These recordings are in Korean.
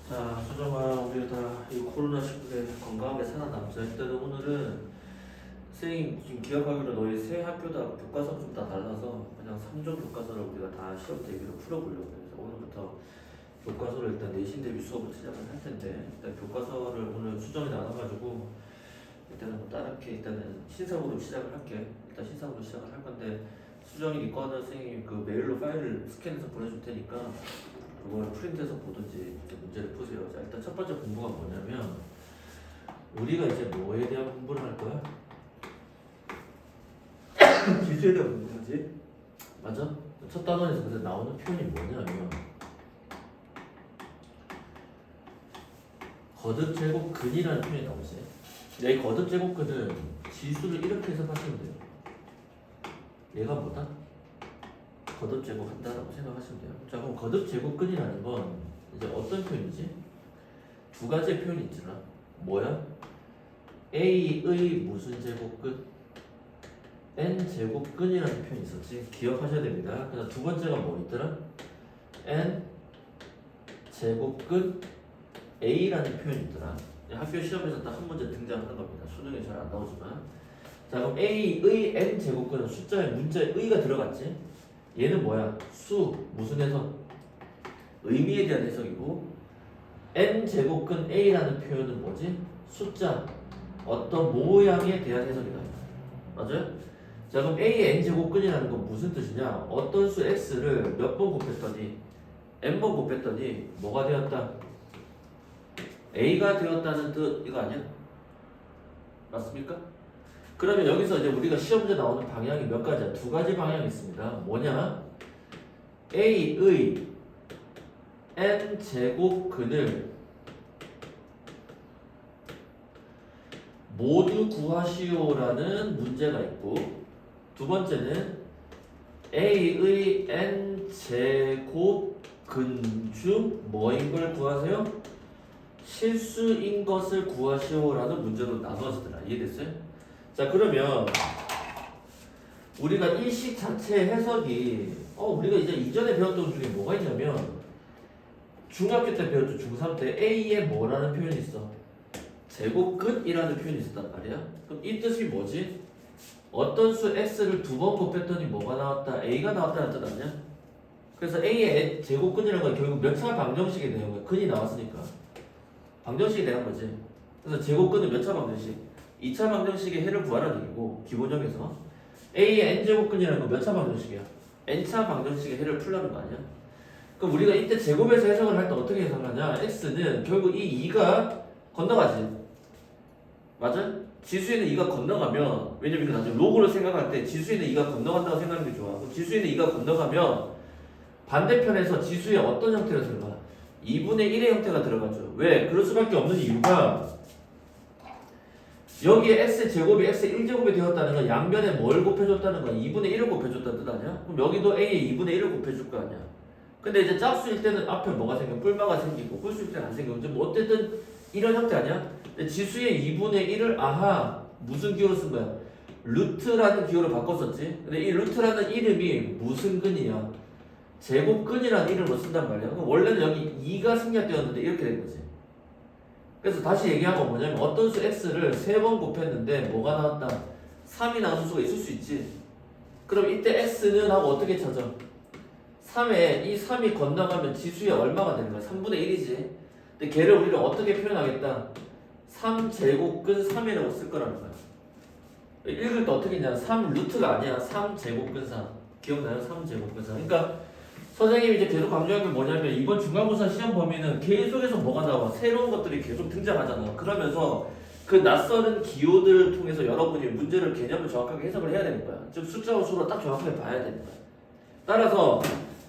자, 수정아, 우리가 다 이 코로나 시국에 건강하게 살아남자. 일단 오늘은 선생님 지금 기억하기로 너희 새 학교다 교과서 좀 다 달라서 그냥 3종 교과서를 우리가 다 시험 대비로 풀어보려고 해요. 그래서 오늘부터 교과서를 일단 내신 대비 수업을 시작을 할 텐데 일단 교과서를 오늘 수정이 나눠가지고 일단은 뭐 다르게 일단은 신상으로 시작을 할게. 일단 신상으로 시작을 할 건데 수정이 이과는 선생님이 그 메일로 파일을 스캔해서 보내줄 테니까 그걸 프린트해서 보든지 이제 문제를 푸세요. 자, 일단 첫 번째 공부가 뭐냐면 우리가 이제 뭐에 대한 공부를 할 거야? 기술에 대한 공부하지? 맞아? 첫 단원에서 근데 나오는 표현이 뭐냐면 거듭제곱근이라는 표현이 나오지. 이 거듭제곱근은 지수를 이렇게 해석하시면 돼요. 얘가 뭐다? 거듭제곱한다라고 생각하시면 돼요. 자, 그럼 거듭제곱근이라는 건 이제 어떤 표현이지? 두 가지의 표현이 있잖아. 뭐야? A의 무슨 제곱근? N제곱근이라는 표현이 있었지. 기억하셔야 됩니다. 그다음 두 번째가 뭐 있더라? N제곱근 A라는 표현이 있더라. 학교 시험에서 딱 한 문제 등장하는 겁니다. 수능에 잘 안 나오지만. 자, 그럼 A의 N제곱근은 숫자에 문자에 의가 들어갔지? 얘는 뭐야? 수, 무슨 해석? 의미에 대한 해석이고 N제곱근 A라는 표현은 뭐지? 숫자, 어떤 모양에 대한 해석이다. 맞아요? 자, 그럼 A의 N제곱근이라는 건 무슨 뜻이냐? 어떤 수 X를 몇 번 곱했더니 N번 곱했더니 뭐가 되었다? A가 되었다는 뜻 이거 아니야? 맞습니까? 그러면 여기서 이제 우리가 시험 문제 나오는 방향이 몇 가지야? 두 가지 방향이 있습니다. 뭐냐? A의 N제곱근을 모두 구하시오라는 문제가 있고, 두 번째는 A의 N제곱근 중 뭐인 걸 구하세요? 실수인 것을 구하시오라는 문제로 나눠지더라. 이해됐어요? 자, 그러면 우리가 이 식 자체의 해석이 우리가 이제 이전에 배웠던 중에 뭐가 있냐면 중학교 때 배웠죠. 중3 때 A에 뭐라는 표현이 있어? 제곱근이라는 표현이 있었단 말이야. 그럼 이 뜻이 뭐지? 어떤 수 X를 두 번 곱했더니 뭐가 나왔다? A가 나왔다는 뜻 아니야? 그래서 A의 제곱근이라는 건 결국 몇 차 방정식이 되는 거야. 근이 나왔으니까 방정식이 되는 거지. 그래서 제곱근은 몇 차 방정식? 2차 방정식의 해를 구하라는 얘기고 기본형에서 A의 N제곱근이라는 건 몇 차 방정식이야? N차 방정식의 해를 풀라는 거 아니야? 그럼 우리가 이때 제곱에서 해석을 할 때 어떻게 해석하냐? X는 결국 이 2가 건너가지. 맞아? 지수에는 2가 건너가면, 왜냐면 나중에 로그를 생각할 때 지수에는 2가 건너간다고 생각하는 게 좋아. 그럼 지수에는 2가 건너가면 반대편에서 지수의 어떤 형태가 들어가? 2분의 1의 형태가 들어가죠. 왜? 그럴 수밖에 없는 이유가 여기에 x제곱이 x1제곱이 되었다는 건 양변에 뭘 곱해줬다는 건 2분의 1을 곱해줬다는 뜻 아니야? 그럼 여기도 a에 2분의 1을 곱해줄 거 아니야? 근데 이제 짝수일 때는 앞에 뭐가 생겨? 뿔마가 생기고 홀수일 때는 안 생겨. 뭐 어쨌든 이런 형태 아니야? 근데 지수의 2분의 1을 아하 무슨 기호로 쓴 거야? 루트라는 기호로 바꿨었지? 근데 이 루트라는 이름이 무슨 근이야? 제곱근이라는 이름으로 쓴단 말이야. 그럼 원래는 여기 2가 생략되었는데 이렇게 된 거지. 그래서 다시 얘기하고 뭐냐면 어떤 수 x를 3번 곱했는데 뭐가 나왔다? 3이 나온 수가 있을 수 있지. 그럼 이때 x는 하고 어떻게 찾아? 3에 이 3이 건너가면 지수에 얼마가 되는 거야? 3분의 1이지. 근데 걔를 우리는 어떻게 표현하겠다? 3제곱근 3이라고 쓸 거라는 거야. 읽을 때 어떻게 했냐? 3루트가 아니야. 3제곱근 3. 기억나요? 3제곱근 3. 그러니까 선생님이 이제 계속 강조한 게 뭐냐면 이번 중간고사 시험 범위는 계속해서 뭐가 나와? 새로운 것들이 계속 등장하잖아. 그러면서 그 낯설은 기호들을 통해서 여러분이 문제를 개념을 정확하게 해석을 해야 되는 거야. 즉 숫자와 수로 딱 정확하게 봐야 되는 거야. 따라서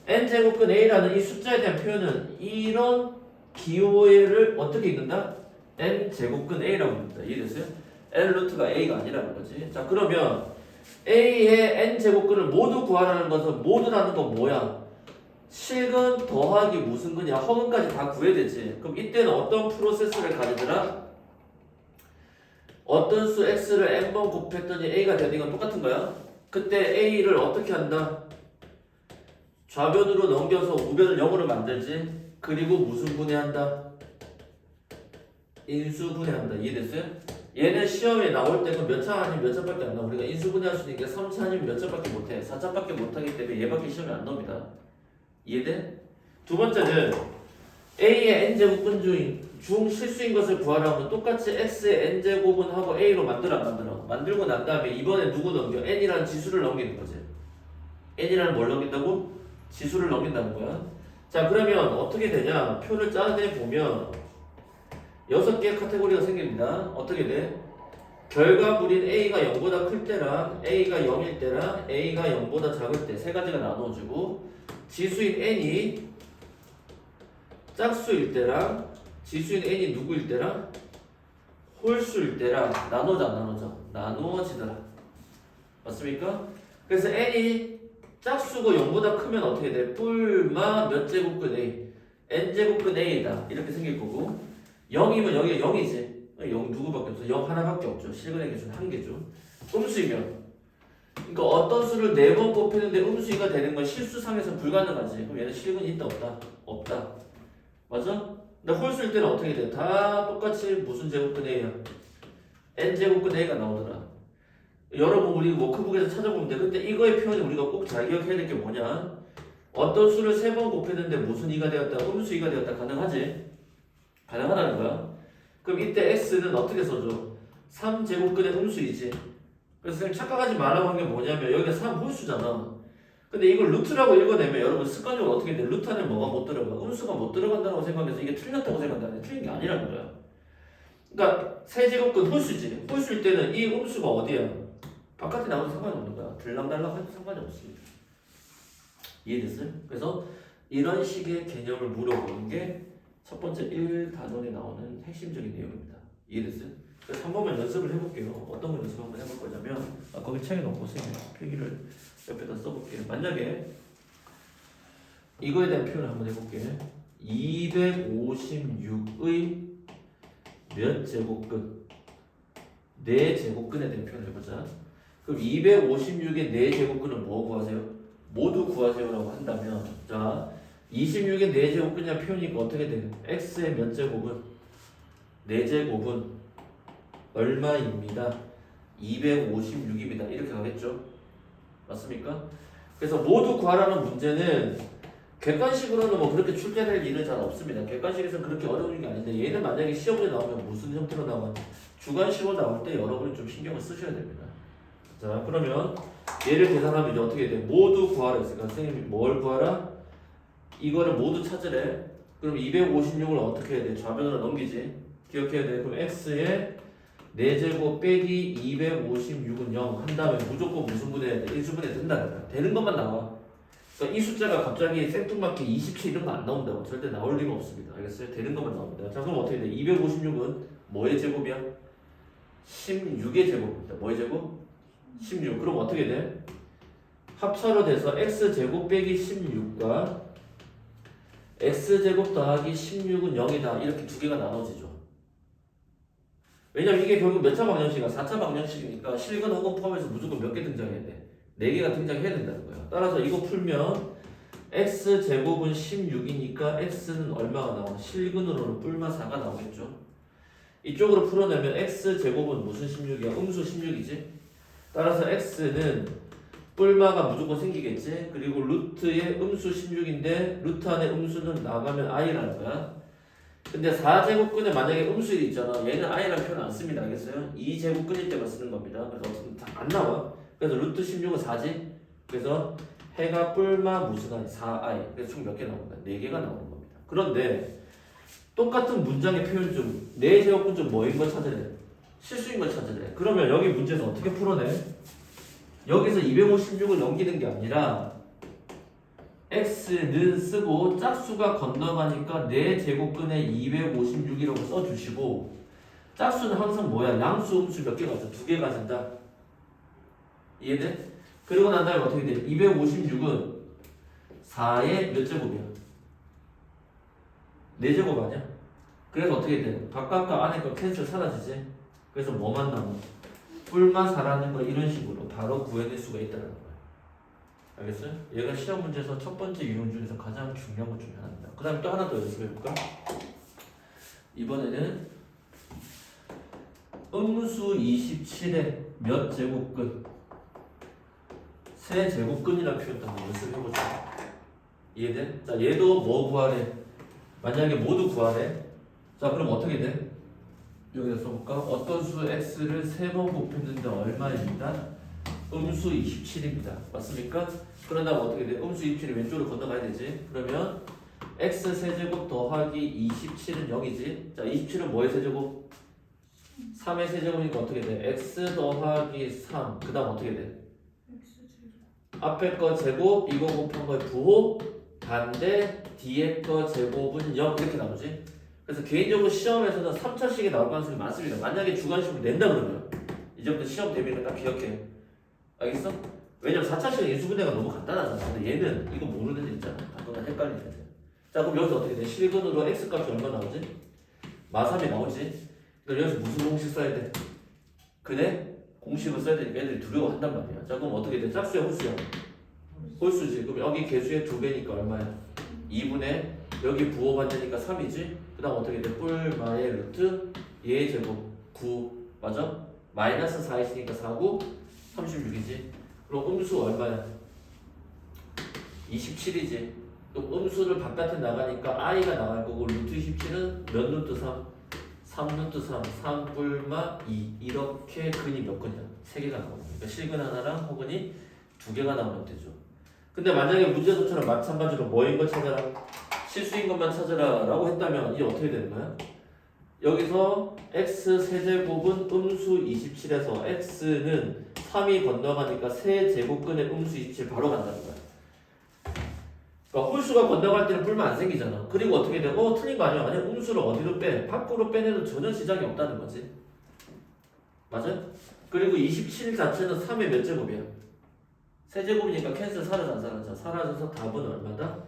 n제곱근 a라는 이 숫자에 대한 표현은 이런 기호를 어떻게 읽는다? n제곱근 a라고 읽는다. 이해됐어요? n 루트가 a가 아니라는 거지. 자, 그러면 a의 n제곱근을 모두 구하라는 것은 모두라는 건 뭐야? 실근 더하기 무슨 근이야? 허근까지 다 구해야 되지. 그럼 이때는 어떤 프로세스를 가지더라? 어떤 수 x를 n번 곱했더니 a가 되는 건 똑같은 거야. 그때 a를 어떻게 한다? 좌변으로 넘겨서 우변을 0으로 만들지. 그리고 무슨 분해한다? 인수분해한다. 이해됐어요? 얘는 시험에 나올 때는 몇 차 아니면 몇 차밖에 안 나와. 우리가 인수분해할 수 있으니까 3차 아니면 몇 차밖에 못해. 4차밖에 못하기 때문에 얘밖에 시험에 안 나옵니다. 이해돼? 두 번째는 A의 n제곱근 중 실수인 것을 구하라면 똑같이 x의 n제곱은 하고 A로 만들어 안 만들어? 만들고 난 다음에 이번에 누구 넘겨? n이라는 지수를 넘기는 거지. n이라는 뭘 넘긴다고? 지수를 넘긴다는 거야. 자, 그러면 어떻게 되냐? 표를 짜내 보면 6개의 카테고리가 생깁니다. 어떻게 돼? 결과물인 A가 0보다 클 때랑 A가 0일 때랑 A가 0보다 작을 때 세 가지가 나누어지고, 지수인 n이 짝수일 때랑 지수인 n이 누구일 때랑 홀수일 때랑 나누어지더라. 맞습니까? 그래서 n이 짝수고 0보다 크면 어떻게 돼? 뿔마 몇 제곱근 A, n제곱근 A다 이렇게 생길 거고, 0이면 여기가 0이지. 0 누구밖에 없어? 0 하나밖에 없죠. 실근의 개수는 한 개죠. 음수이면, 그러니까 어떤 수를 4번 곱했는데 음수가 되는 건 실수상에서 불가능하지. 그럼 얘는 실근이 있다 없다? 없다. 맞아? 근데 홀수일 때는 어떻게 돼? 다 똑같이 무슨 제곱근 A야? n제곱근 A가 나오더라. 여러분 우리 워크북에서 찾아보면 돼. 근데 이거의 표현이 우리가 꼭 잘 기억해야 될 게 뭐냐? 어떤 수를 3번 곱했는데 무슨 이가 되었다? 음수 이가 되었다. 가능하지? 가능하다는 거야. 그럼 이때 x는 어떻게 써줘? 3제곱근의 음수이지. 그래서 선생님 착각하지 말라고 한 게 뭐냐면 여기가 3 홀수잖아. 근데 이걸 루트라고 읽어내면 여러분 습관적으로 어떻게 돼? 루트 안에 뭐가 못 들어가? 음수가 못 들어간다고 생각해서 이게 틀렸다고 생각하는데 틀린 게 아니라는 거야. 그러니까 세제곱근 홀수지. 홀수일 때는 이 음수가 어디야? 바깥에 나와도 상관이 없는 거야. 들락날락 해도 상관이 없습니다. 이해됐어요? 그래서 이런 식의 개념을 물어보는 게 첫 번째 1단원에 나오는 핵심적인 내용입니다. 이해됐어요? 그래서 한 번만 연습을 해볼게요. 어떤 걸 연습 한번 해볼 거냐면, 거기 책에 넣어보세요. 필기를 옆에다 써볼게요. 만약에 이거에 대한 표현을 한번 해볼게요. 256의 몇 제곱근? 4제곱근에 대한 표현을 해보자. 그럼 256의 4제곱근은 뭐 구하세요? 모두 구하세요라고 한다면, 자 26의 4제곱근이라는 표현이니까 어떻게 돼요? x의 몇 제곱은? 4제곱은 얼마입니다? 256입니다. 이렇게 가겠죠? 맞습니까? 그래서 모두 구하라는 문제는 객관식으로는 뭐 그렇게 출제될 일은 잘 없습니다. 객관식에서는 그렇게 어려운 게 아닌데, 얘는 만약에 시험에 나오면 무슨 형태로 나와? 주관식으로 나올 때 여러분이 좀 신경을 쓰셔야 됩니다. 자, 그러면 얘를 계산하면 이제 어떻게 돼? 모두 구하라 했으니까 선생님이 뭘 구하라? 이거를 모두 찾으래. 그럼 256을 어떻게 해야 돼? 좌변으로 넘기지. 기억해야 돼. 그럼 x의 4제곱 빼기 256은 0 한 다음에 무조건 무슨 분해해야 돼? 인수분해 된다는 거야. 되는 것만 나와. 그러니까 이 숫자가 갑자기 생뚱맞게 27 이런 거 안 나온다고. 절대 나올 리가 없습니다. 알겠어요? 되는 것만 나옵니다. 자, 그럼 어떻게 돼? 256은 뭐의 제곱이야? 16의 제곱입니다. 뭐의 제곱? 16. 그럼 어떻게 돼? 합차로 돼서 x제곱 빼기 16과 x제곱 더하기 16은 0이다. 이렇게 두 개가 나눠지죠. 왜냐면 이게 결국 몇 차 방정식이야? 4차 방정식이니까 실근 혹은 포함해서 무조건 몇 개 등장해야 돼? 4개가 등장해야 된다는 거야. 따라서 이거 풀면 x제곱은 16이니까 x는 얼마가 나와? 실근으로는 뿔마 4가 나오겠죠. 이쪽으로 풀어내면 x제곱은 무슨 16이야? 음수 16이지. 따라서 x는 뿔마가 무조건 생기겠지. 그리고 루트의 음수 16인데 루트 안에 음수는 나가면 i라는 거야. 근데 4제곱근에 만약에 음수일이 있잖아. 얘는 i라는 표현 안 씁니다. 알겠어요? 2제곱근일 때만 쓰는 겁니다. 그래서 어쨌든 안 나와. 그래서 루트 16은 4지. 그래서 해가 뿔마 무슨 i? 4i. 그래서 총 몇 개 나오는 거야? 4개가 나오는 겁니다. 그런데 똑같은 문장의 표현 중 4제곱근 중 뭐인 걸 찾으래? 실수인 걸 찾으래. 그러면 여기 문제에서 어떻게 풀어내? 여기서 256을 넘기는 게 아니라 x는 쓰고 짝수가 건너가니까 4제곱근에 256이라고 써주시고, 짝수는 항상 뭐야? 양수, 음수 몇 개 가져? 2개 가진다. 이해돼? 그리고 난 다음에 어떻게 돼? 256은 4의 몇 제곱이야? 4제곱 아니야? 그래서 어떻게 돼? 바깥과 안에 거 캔슬 사라지지? 그래서 뭐만 남아? 뿔마 4라는 걸 이런 식으로 바로 구해낼 수가 있다는 거야. 알겠어요? 얘가 시험 문제에서 첫 번째 유형 중에서 가장 중요한 것 중에 하나입니다. 그 다음에 또 하나 더 연습해볼까? 이번에는 음수 27의 몇 제곱근? 세 제곱근이라는 표현도 한번 연습해보자. 이해돼? 자, 얘도 뭐 구하래? 만약에 모두 구하래. 자, 그럼 어떻게 돼? 여기다 써볼까? 어떤 수 x를 3번 곱했는데 얼마입니다? 음수 27입니다. 맞습니까? 그러다가 어떻게 돼? 음수 27이 왼쪽으로 건너가야 되지? 그러면 x 세제곱 더하기 27은 0이지? 자, 27은 뭐의 세제곱? 3의 세제곱이니까 어떻게 돼? x 더하기 3. 그 다음 어떻게 돼? 앞에 거 제곱, 이거 곱한 거의 부호, 반대, 뒤에 거 제곱은 0 이렇게 나오지? 그래서 개인적으로 시험에서는 3차식이 나올 가능성이 많습니다. 만약에 주관식을 낸다 그러면 이제부터 시험 대비는 딱 기억해. 알겠어? 왜냐면 4차식은 인수분해가 너무 간단하잖아. 근데 얘는 이거 모르는 애 있잖아. 가끔은 헷갈리는데. 자, 그럼 여기서 어떻게 돼? 실근으로 x값이 얼마 나오지? 마삼이 나오지? 그럼 여기서 무슨 공식 써야 돼? 그네? 공식을 써야 되니까 애들이 두려워한단 말이야. 자, 그럼 어떻게 돼? 짝수야, 홀수야? 홀수지. 그럼 여기 개수의 2배니까 얼마야? 2분의 여기 부호 반대니까 3이지? 그 다음 어떻게 돼? 뿔마의 루트 얘의 제곱 9 맞아? 마이너스 4있으니까 4, 9 36이지. 그럼 음수 얼마야? 27이지. 그럼 음수를 바깥에 나가니까 i가 나갈 거고 루트 27은 몇 루트 3? 3 루트 3, 3 뿔마 2 이렇게 근이 몇 근이야? 3개가 나오는 그러니까 실근 하나랑 호근이 2개가 나오면 되죠. 근데 만약에 문제도처럼 마찬가지로 뭐인 거 찾아라, 실수인 것만 찾아라 라고 했다면 이게 어떻게 되는 거야? 여기서 x 세제곱은 음수 27에서 x는 3이 건너가니까 세제곱근의 음수 27 바로 간다는 거야. 그러니까 홀수가 건너갈 때는 뿔만 안 생기잖아. 그리고 어떻게 돼? 틀린 거 아니야? 아니 음수를 어디로 빼? 밖으로 빼내도 전혀 지장이 없다는 거지. 맞아요? 그리고 27 자체는 3의 몇 제곱이야? 세제곱이니까 캔슬 사라져. 사라져서 답은 얼마다?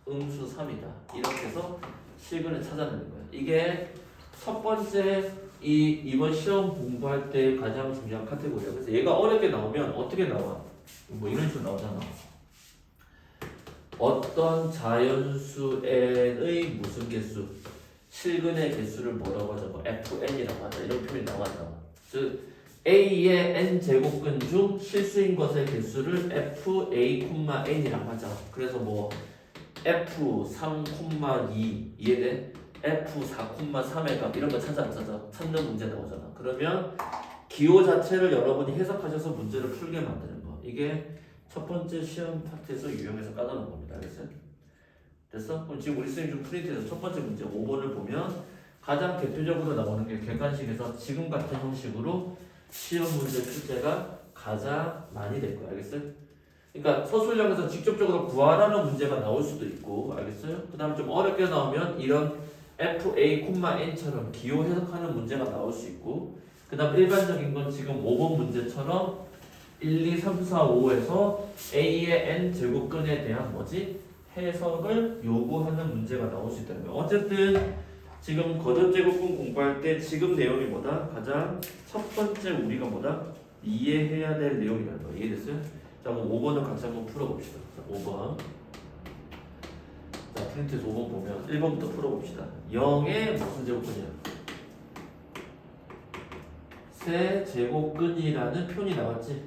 음수 3이다. 이렇게 해서 실근을 찾아내는 거야. 이게 첫 번째 이번 시험 공부할 때 가장 중요한 카테고리야. 그래서 얘가 어렵게 나오면 어떻게 나와? 뭐 이런 식으로 나오잖아. 어떤 자연수 n의 무슨 개수? 실근의 개수를 뭐라고 하자? 뭐 fn이라고 하자. 이런 표현이 나간다. 즉 a의 n 제곱근 중 실수인 것의 개수를 fa,n이라고 하자. 그래서 뭐 f3,2 이해돼? f4,3의 값 이런 거 찾는 문제 나오잖아. 그러면 기호 자체를 여러분이 해석하셔서 문제를 풀게 만드는 거. 이게 첫 번째 시험 파트에서 유형해서 까다로운 겁니다. 알겠어요? 됐어? 그럼 지금 우리 선생님 좀 프린트해서 첫 번째 문제 5번을 보면 가장 대표적으로 나오는 게 객관식에서 지금 같은 형식으로 시험 문제 출제가 가장 많이 될 거야. 알겠어요? 그러니까 서술형에서 직접적으로 구하라는 문제가 나올 수도 있고, 알겠어요? 그 다음에 좀 어렵게 나오면 이런 fa,n처럼 기호 해석하는 문제가 나올 수 있고, 그 다음 일반적인 건 지금 5번 문제처럼 1, 2, 3, 4, 5에서 a의 n 제곱근에 대한 뭐지? 해석을 요구하는 문제가 나올 수 있다는 거예요. 어쨌든 지금 거듭제곱근 공부할 때 지금 내용이 뭐다? 가장 첫 번째 우리가 뭐다? 이해해야 될 내용이라는 거. 이해됐어요? 자, 그럼 5번을 같이 한번 풀어봅시다. 자, 5번. 자, 프린트에서 5번 보면 1번부터 풀어봅시다. 0의 무슨 제곱근이야? 세 제곱근이라는 표현이 나왔지?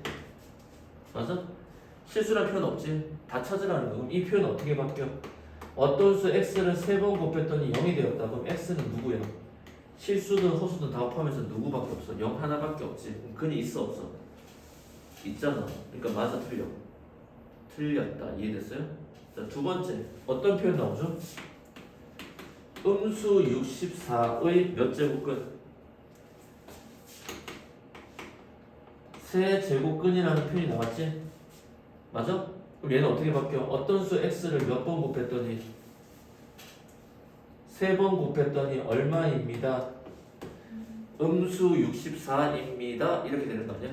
맞아? 실수란 표현 없지? 다 찾으라는 거. 그럼 이 표현 어떻게 바뀌어? 어떤 수 x를 3번 곱했더니 0이 되었다. 그럼 x는 누구야? 실수든 허수든 다 포함해서 누구밖에 없어? 0 하나밖에 없지. 그럼 근이 있어 없어? 있잖아. 그러니까 맞아 틀려? 틀렸다. 이해됐어요? 자, 두 번째 어떤 표현 나오죠? 음수 64의 몇 제곱근? 세 제곱근이라는 표현이 나왔지? 맞아? 그럼 얘는 어떻게 바뀌어? 어떤 수 x를 몇 번 곱했더니 3번 곱했더니 얼마입니다? 음수 64입니다. 이렇게 되는 거 아니야?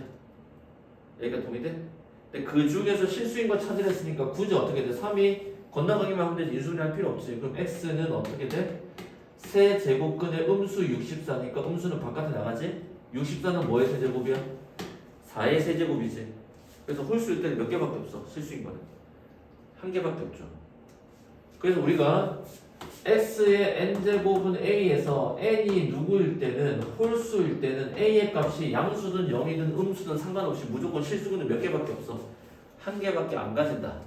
여기가 동의돼? 근데 그 중에서 실수인 거 찾으려 했으니까 굳이 어떻게 돼? 3이 건너가기만 하면 되지 인수분해 할 필요 없지. 그럼 x는 어떻게 돼? 세 제곱근의 음수 64니까 음수는 바깥에 나가지? 64는 뭐의 세제곱이야? 4의 세제곱이지. 그래서 홀수일 때는 몇 개밖에 없어. 실수인 거는 한 개밖에 없죠. 그래서 우리가 x의 n제곱은 a에서 n이 누구일 때는 홀수일 때는 a의 값이 양수든 0이든 음수든 상관없이 무조건 실수근은 몇 개밖에 없어. 한 개밖에 안 가진다.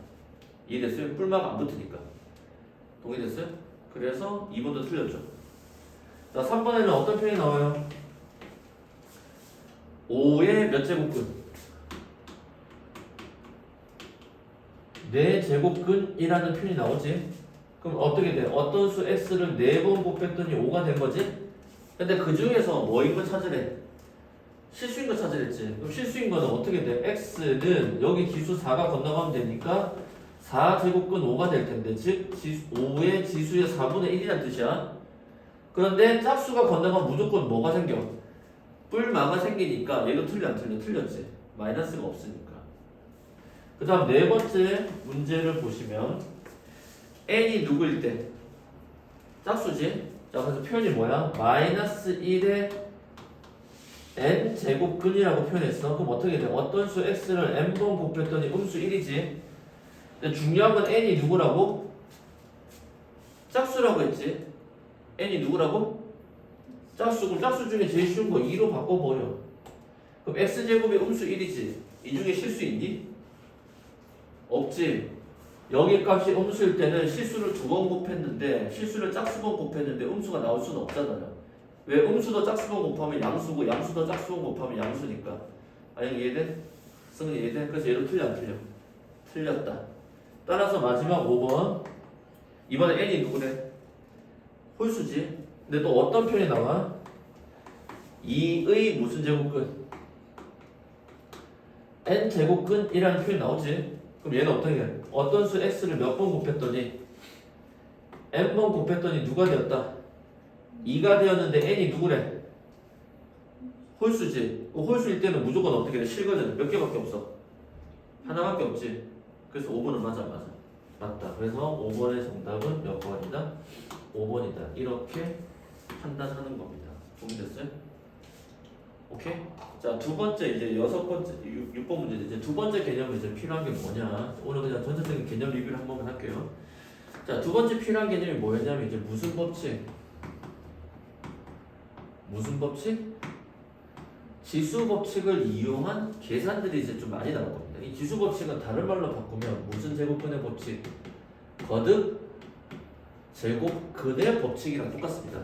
이해됐어요? 뿔마가 안 붙으니까. 동의됐어요? 그래서 2번도 틀렸죠. 자, 3번에는 어떤 표현이 나와요? 5의 몇 제곱근? 4제곱근이라는 표현이 나오지? 그럼 어떻게 돼? 어떤 수 x를 4번 곱했더니 5가 된 거지? 근데 그 중에서 뭐인 거 찾으래? 실수인 거 찾으랬지. 그럼 실수인 거는 어떻게 돼? x는 여기 지수 4가 건너가면 되니까 4제곱근 5가 될 텐데, 즉 5의 지수의 4분의 1이라는 뜻이야. 그런데 짝수가 건너가면 무조건 뭐가 생겨? 뿔마가 생기니까 얘도 틀려 안 틀려? 틀렸지. 마이너스가 없으니까. 그 다음 네 번째 문제를 보시면 n이 누구일 때? 짝수지? 자, 그래서 표현이 뭐야? 마이너스 1의 n제곱근이라고 표현했어. 그럼 어떻게 돼? 어떤 수 x를 n번 곱했더니 음수 1이지? 근데 중요한 건 n이 누구라고? 짝수라고 했지? n이 누구라고? 짝수. 그럼 짝수 중에 제일 쉬운 거 2로 바꿔버려. 그럼 x제곱이 음수 1이지? 이 중에 실수 있니? 없지. 여기 값이 음수일 때는 실수를 2번 곱했는데 실수를 짝수번 곱했는데 음수가 나올 수는 없잖아요. 왜? 음수도 짝수번 곱하면 양수고 양수도 짝수번 곱하면 양수니까. 아니 이해돼? 승리 이해돼? 그래서 얘도 틀려 안 틀려? 틀렸다. 따라서 마지막 5번. 이번에 n이 누구래? 홀수지. 근데 또 어떤 표현이 나와? 2의 무슨 제곱근? n제곱근이라는 표현이 나오지. 그럼 얘는 어떻게 해? 어떤 수 x를 몇 번 곱했더니 n번 곱했더니 누가 되었다? 2가 되었는데 n이 누구래? 홀수지. 홀수일 때는 무조건 어떻게 돼? 실거든. 몇 개밖에 없어? 하나밖에 없지. 그래서 5번은 맞아. 맞다. 그래서 5번의 정답은 몇 번이다? 5번이다. 이렇게 판단하는 겁니다. 동의됐어요? 오케이? 자, 두 번째 이제 6번 문제 이제 두 번째 개념이 이제 필요한 게 뭐냐? 오늘 그냥 전체적인 개념 리뷰를 한 번만 할게요. 자, 두 번째 필요한 개념이 뭐였냐면 이제 무슨 법칙? 무슨 법칙? 지수 법칙을 이용한 계산들이 이제 좀 많이 나올 겁니다. 이 지수 법칙은 다른 말로 바꾸면 무슨 제곱근의 법칙? 거듭 제곱근의 법칙이랑 똑같습니다.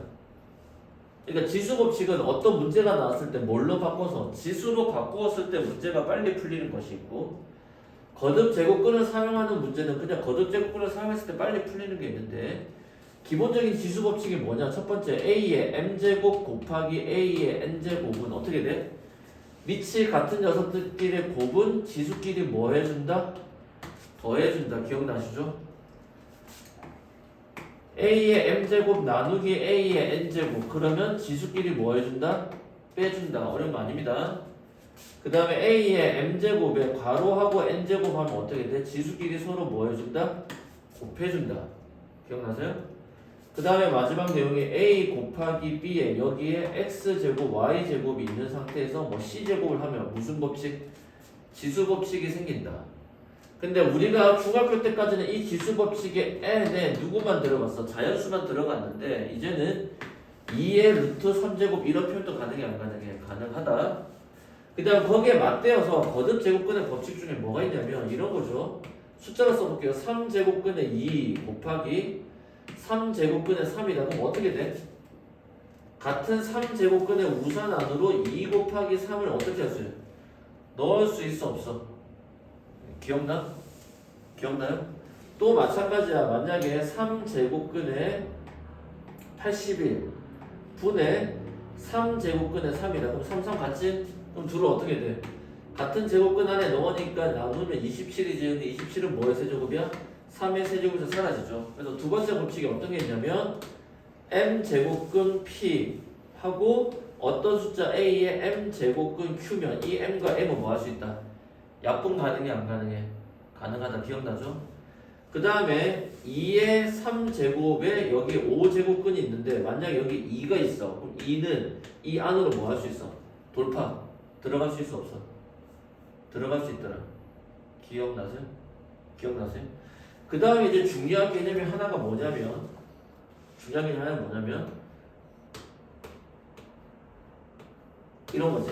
그러니까 지수 법칙은 어떤 문제가 나왔을 때 뭘로 바꿔서 지수로 바꾸었을 때 문제가 빨리 풀리는 것이 있고, 거듭 제곱근을 사용하는 문제는 그냥 거듭 제곱근을 사용했을 때 빨리 풀리는 게 있는데, 기본적인 지수 법칙이 뭐냐? 첫 번째 a의 m제곱 곱하기 a의 n제곱은 어떻게 돼? 밑이 같은 녀석들끼리 곱은 지수끼리 뭐 해준다? 더해준다. 기억나시죠? a의 m제곱 나누기 a의 n제곱, 그러면 지수끼리 뭐 해준다? 빼준다. 어려운 거 아닙니다. 그 다음에 a의 m제곱에 괄호하고 n제곱 하면 어떻게 돼? 지수끼리 서로 뭐 해준다? 곱해준다. 기억나세요? 그 다음에 마지막 내용이 a 곱하기 b에 여기에 x제곱 y제곱이 있는 상태에서 뭐 c제곱을 하면 무슨 법칙? 지수 법칙이 생긴다. 근데 우리가 중학교 때까지는 이 지수 법칙에 n에 누구만 들어갔어? 자연수만 들어갔는데 이제는 2의 루트 3제곱 이런 표현도 가능해 안 가능해? 가능하다. 그 다음 거기에 맞대어서 거듭 제곱근의 법칙 중에 뭐가 있냐면 이런 거죠. 숫자로 써볼게요. 3제곱근의 2 곱하기 3제곱근의 3이다. 그럼 어떻게 돼? 같은 3제곱근의 우산 안으로 2 곱하기 3을 어떻게 할 수 있어요? 넣을 수 있어 없어? 기억나? 기억나요? 또 마찬가지야. 만약에 3제곱근의 81 분의 3제곱근의 3이다. 그럼 3, 3 같지? 그럼 둘을 어떻게 돼? 같은 제곱근 안에 넣으니까 나누면 27이지. 근데 27은 뭐의 세제곱이야? 3의 세제곱에서 사라지죠. 그래서 두 번째 법칙이 어떤 게 있냐면 m제곱근 p 하고 어떤 숫자 a의 m제곱근 q면 이 m과 m은 뭐 할 수 있다? 약분 가능해 안 가능해? 가능하다. 기억나죠? 그 다음에 2의 3제곱에 여기 5제곱근이 있는데 만약에 여기 2가 있어. 그럼 2는 이 안으로 뭐 할 수 있어? 돌파. 들어갈 수 있어 없어? 들어갈 수 있더라. 기억나세요? 기억나세요? 그 다음에 이제 중요한 개념이 하나가 뭐냐면 중요한 게 하나는 뭐냐면 이런 거지.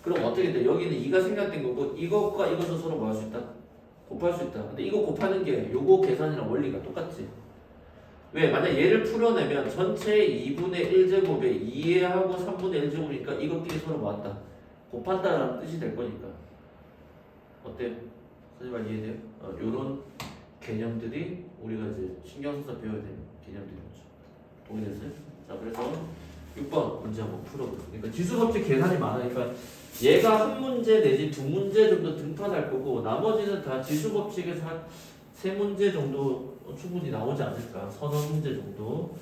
그럼 어떻게 돼? 여기는 2가 생략된 거고 이것과 이것을 서로 뭐 할 수 있다? 곱할 수 있다. 근데 이거 곱하는 게 요거 계산이랑 원리가 똑같지. 왜? 만약 얘를 풀어내면 전체의 2분의 1제곱에 2하고 3분의 1제곱이니까 이것끼리 서로 모았다. 곱한다라는 뜻이 될 거니까. 어때요? 선생님 말 이해돼요? 요런 개념들이 우리가 이제 신경 써서 배워야 되는 개념들이죠. 동의됐어요? 자, 그래서 6번 문제 한번 풀어보세요. 그러니까 지수법칙 계산이 많으니까 얘가 한 문제 내지 두 문제 정도 등판할 거고 나머지는 다 지수법칙에서 한 세 문제 정도 충분히 나오지 않을까, 서너 문제 정도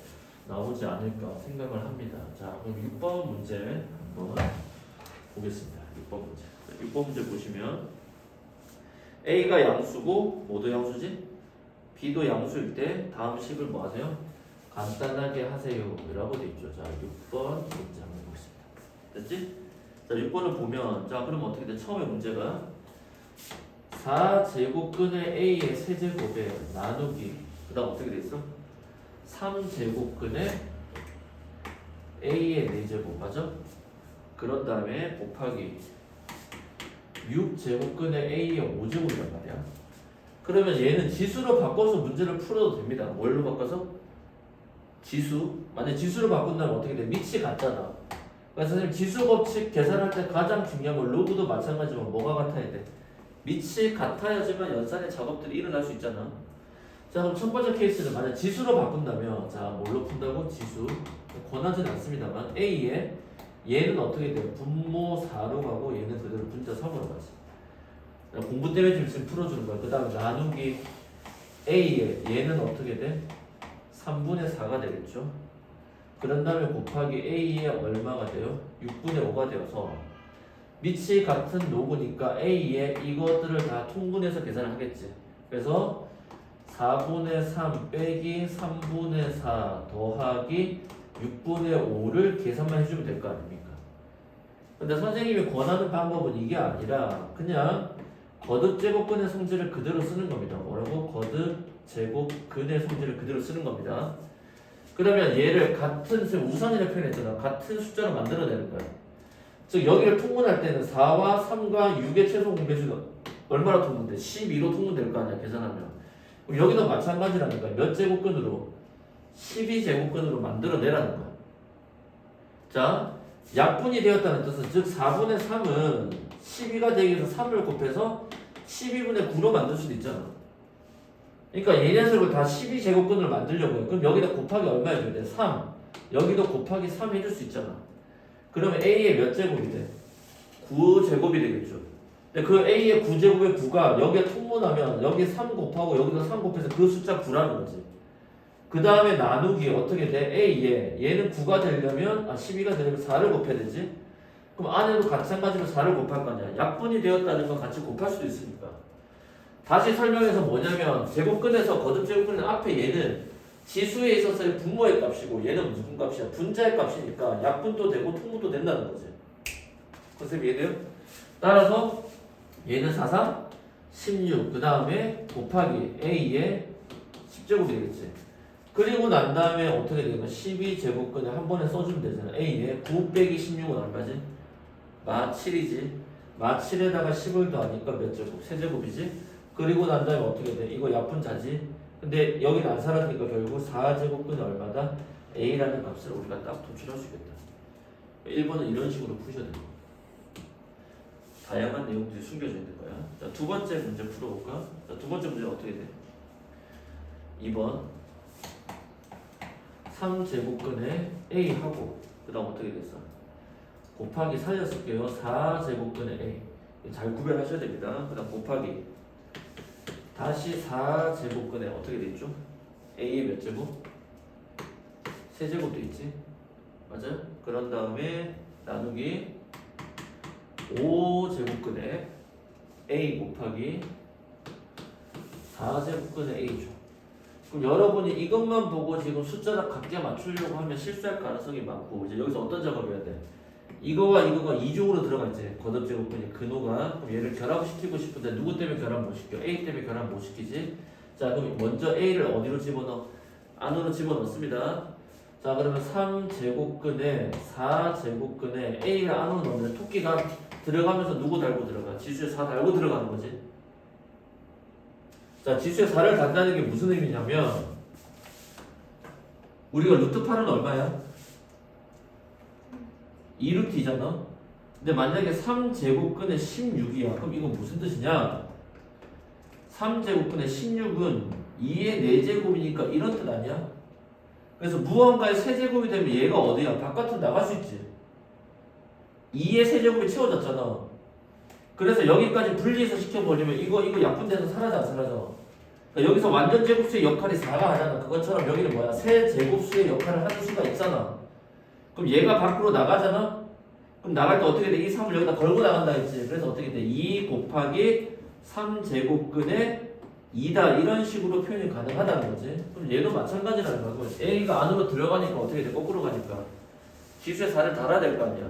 나오지 않을까 생각을 합니다. 자, 그럼 6번 문제 한번 보겠습니다. 6번 문제. 6번 문제 보시면 A가 양수고 뭐도 양수지? B도 양수일 때 다음 식을 뭐 하세요? 간단하게 하세요 라고 돼 있죠. 자, 6번 문제 한번 보겠습니다. 됐지? 자, 6번을 보면 자, 그럼 어떻게 돼? 처음에 문제가 4제곱근의 A의 세제곱에 나누기 그 다음 어떻게 돼 있어? 3제곱근의 A의 4제곱 맞아? 그런 다음에 곱하기 6제곱근의 A의 5제곱이란 말이야. 그러면 얘는 지수로 바꿔서 문제를 풀어도 됩니다. 뭘로 바꿔서? 지수. 만약 지수로 바꾼다면 어떻게 돼? 밑이 같잖아. 그래서 선생님 지수 법칙 계산할 때 가장 중요한 건 로그도 마찬가지지만 뭐가 같아야 돼? 밑이 같아야지만 연산의 작업들이 일어날 수 있잖아. 자, 그럼 첫 번째 케이스는 만약 지수로 바꾼다면 자, 뭘로 푼다고? 지수. 권하지는 않습니다만 A에 얘는 어떻게 돼? 분모 4로 가고 얘는 그대로 분자 3으로 가지. 공부 때문에 지금 풀어주는 거야. 그 다음 나누기 A에 얘는 어떻게 돼? 3분의 4가 되겠죠. 그런 다음에 곱하기 A에 얼마가 돼요? 6분의 5가 되어서 밑이 같은 로그니까 A에 이것들을 다 통분해서 계산을 하겠지. 그래서 4분의 3 빼기 3분의 4 더하기 6분의 5를 계산만 해주면 될 거 아닙니까? 근데 선생님이 권하는 방법은 이게 아니라 그냥 거듭제곱근의 성질을 그대로 쓰는 겁니다. 뭐라고? 거듭제곱근의 성질을 그대로 쓰는 겁니다. 그러면 얘를 같은 우선이라 표현했잖아. 같은 숫자로 만들어내는 거야. 즉 여기를 통분할 때는 4와 3과 6의 최소 공배수가 얼마나 통분돼? 12로 통분될 거 아니야 계산하면. 그럼 여기도 마찬가지라는 거야. 몇 제곱근으로? 12제곱근으로 만들어내라는 거야. 자, 약분이 되었다는 뜻은 즉 4분의 3은 12가 되기 위해서 3을 곱해서 12분의 9로 만들 수도 있잖아. 그러니까 얘 녀석을 다 12제곱근으로 만들려고 해. 그럼 여기다 곱하기 얼마 해줘야 돼? 3. 여기도 곱하기 3 해줄 수 있잖아. 그러면 A의 몇 제곱이 돼? 9제곱이 되겠죠. 근데 그 A의 9제곱의 9가 여기에 통분하면 여기 3 곱하고 여기도 3 곱해서 그 숫자 9라는 거지. 그 다음에 나누기 어떻게 돼? A에 얘는 9가 되려면 12가 되려면 4를 곱해야 되지. 그럼 안에도 마찬가지로 4를 곱할 거 아니야. 약분이 되었다는 건 같이 곱할 수도 있으니까. 다시 설명해서 뭐냐면 제곱근에서 거듭제곱근의 앞에 얘는 지수에 있어서의 분모의 값이고 얘는 무슨 값이야? 분자의 값이니까 약분도 되고 통분도 된다는 거지. 컨셉 이해돼요? 따라서 얘는 4, 4, 16 그 다음에 곱하기 A의 10제곱이 되겠지. 그리고 난 다음에 어떻게 되는 거야? 12제곱근에 한 번에 써주면 되잖아. A의 9 빼기 16은 얼마지? 마 7이지. 마 7에다가 10을 더하니까 몇 제곱? 세제곱이지. 그리고 난 다음에 어떻게 돼? 이거 약분자지. 근데 여기는 안 사라지니까 결국 4제곱근이 얼마다? A라는 값을 우리가 딱 도출할 수 있겠다. 1번은 이런 식으로 푸셔야 돼요. 다양한 내용들이 숨겨져 있는 거야. 자, 두 번째 문제 풀어볼까? 자, 두 번째 문제는 어떻게 돼? 2번 3제곱근에 A하고 그 다음 어떻게 됐어? 곱하기 살렸을게요. 4제곱근에 A 잘 구별하셔야 됩니다. 그 다음 곱하기 다시 4제곱근에 어떻게 돼 있죠? A의 몇 제곱? 세제곱 돼 있지? 맞아요? 그런 다음에 나누기 5제곱근에 A 곱하기 4제곱근에 A죠. 그럼 여러분이 이것만 보고 지금 숫자를 각자 맞추려고 하면 실수할 가능성이 많고 이제 여기서 어떤 작업을 해야 돼? 이거와 이거가 이중으로 들어가 있지. 거듭제곱근이 근호가. 그럼 얘를 결합시키고 싶은데 누구 때문에 결합 못 시켜? A 때문에 결합 못 시키지. 자, 그럼 먼저 A를 어디로 집어넣어? 안으로 집어넣습니다. 자 그러면 3제곱근에 4제곱근에 A를 안으로 넣으면 토끼가 들어가면서 누구 달고 들어가? 지수에 4 달고 들어가는 거지. 자 지수에 4를 단다는 게 무슨 의미냐면 우리가 루트 8은 얼마야? 2루트이잖아. 근데 만약에 3제곱근에 16이야. 그럼 이건 무슨 뜻이냐? 3제곱근에 16은 2의 4제곱이니까 이런 뜻 아니야? 그래서 무언가의 세제곱이 되면 얘가 어디야? 바깥으로 나갈 수 있지. 2의 세제곱이 채워졌잖아. 그래서 여기까지 분리해서 시켜버리면 이거 약분돼서 사라져 안 사라져? 그러니까 여기서 완전 제곱수의 역할이 4가 하잖아. 그것처럼 여기는 뭐야? 세제곱수의 역할을 하는 수가 있잖아. 그럼 얘가 밖으로 나가잖아? 그럼 나갈 때 어떻게 돼? 이 3을 여기다 걸고 나간다 했지. 그래서 어떻게 돼? 2 곱하기 3제곱근에 2다 이런 식으로 표현이 가능하다는 거지. 그럼 얘도 마찬가지라는 거고 A가 안으로 들어가니까 어떻게 돼? 거꾸로 가니까 지수에 4를 달아야 될 거 아니야.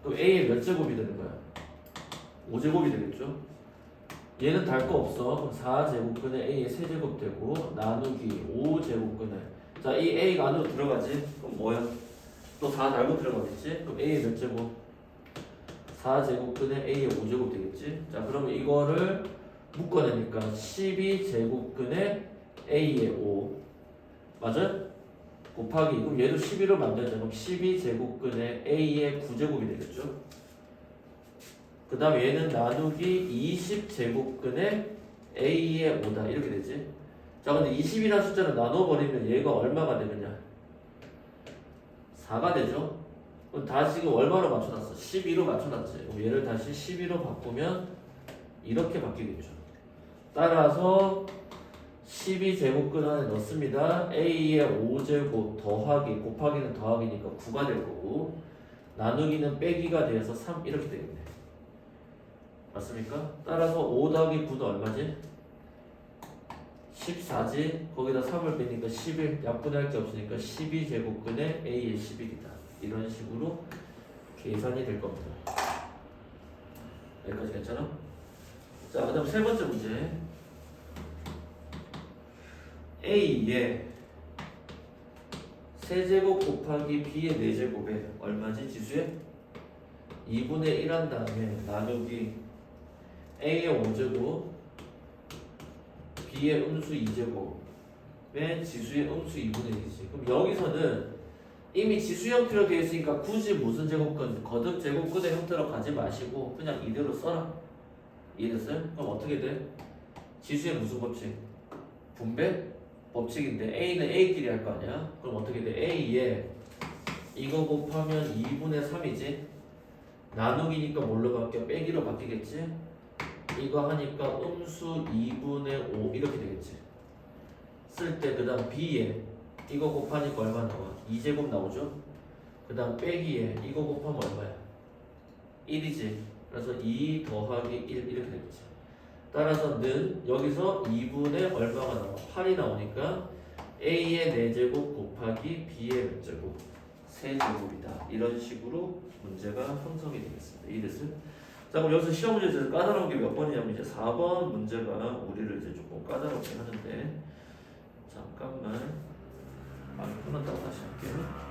그럼 A의 몇 제곱이 되는 거야? 5제곱이 되겠죠. 얘는 달 거 없어. 4제곱근에 A의 세제곱 되고 나누기 5제곱근에 자 이 A가 안으로 들어가지. 그럼 뭐야? 또 4 달고 들어가겠지. 그럼 A의 몇 제곱? 4제곱근에 A의 5제곱 되겠지. 자 그러면 이거를 묶어내니까 12제곱근에 A의 5 맞아? 곱하기 그럼 얘도 12로 만들자. 그럼 12제곱근에 A의 9제곱이 되겠죠. 그 다음에 얘는 나누기 20제곱근에 A의 5다 이렇게 되지. 자 근데 20이라는 숫자를 나눠버리면 얘가 얼마가 되느냐? 4가 되죠. 그럼 다시 지금 얼마로 맞춰놨어? 12로 맞춰놨지. 그럼 얘를 다시 12로 바꾸면 이렇게 바뀌겠죠. 따라서 12제곱근 안에 넣습니다. A의 5제곱 더하기 곱하기는 더하기니까 9가 될 거고 나누기는 빼기가 되어서 3 이렇게 되겠네. 맞습니까? 따라서 5 더하기 9는 얼마지? 14지. 거기다 3을 빼니까 11 약분할 게 없으니까 12제곱근에 A의 11이다. 이런 식으로 계산이 될 겁니다. 여기까지 괜찮아? 자, 그 다음 세 번째 문제. A의 세제곱 곱하기 B의 4제곱에 얼마지? 지수에? 2분의 1 한 다음에 나누기 A의 5제곱 B의 음수 2제곱에 지수의 음수 2분의 1이지. 그럼 여기서는 이미 지수 형태로 되어 있으니까 굳이 무슨 제곱근, 거듭 제곱근의 형태로 가지 마시고 그냥 이대로 써라. 이해됐어요? 그럼 어떻게 돼? 지수의 무슨 법칙? 분배? 법칙인데 A는 A끼리 할 거 아니야? 그럼 어떻게 돼? A에 이거 곱하면 2분의 3이지? 나누기니까 뭘로 바뀌어? 빼기로 바뀌겠지? 이거 하니까 음수 2분의 5 이렇게 되겠지? 쓸 때 그 다음 B에 이거 곱하니까 얼마 나와? 2제곱 나오죠? 그 다음 빼기에 이거 곱하면 얼마야? 1이지? 그래서 2 더하기 1 이렇게 되겠지. 따라서 는 여기서 2분의 얼마가 나와? 8이 나오니까 A의 4제곱 곱하기 B의 몇 제곱? 3제곱이다. 이런 식으로 문제가 형성이 되겠습니다. 이해됐어요? 자 그럼 여기서 시험 문제에서 까다로운 게 몇 번이냐면 이제 4번 문제가 우리를 이제 조금 까다롭게 하는데 잠깐만. 끝났다고 다시 할게요.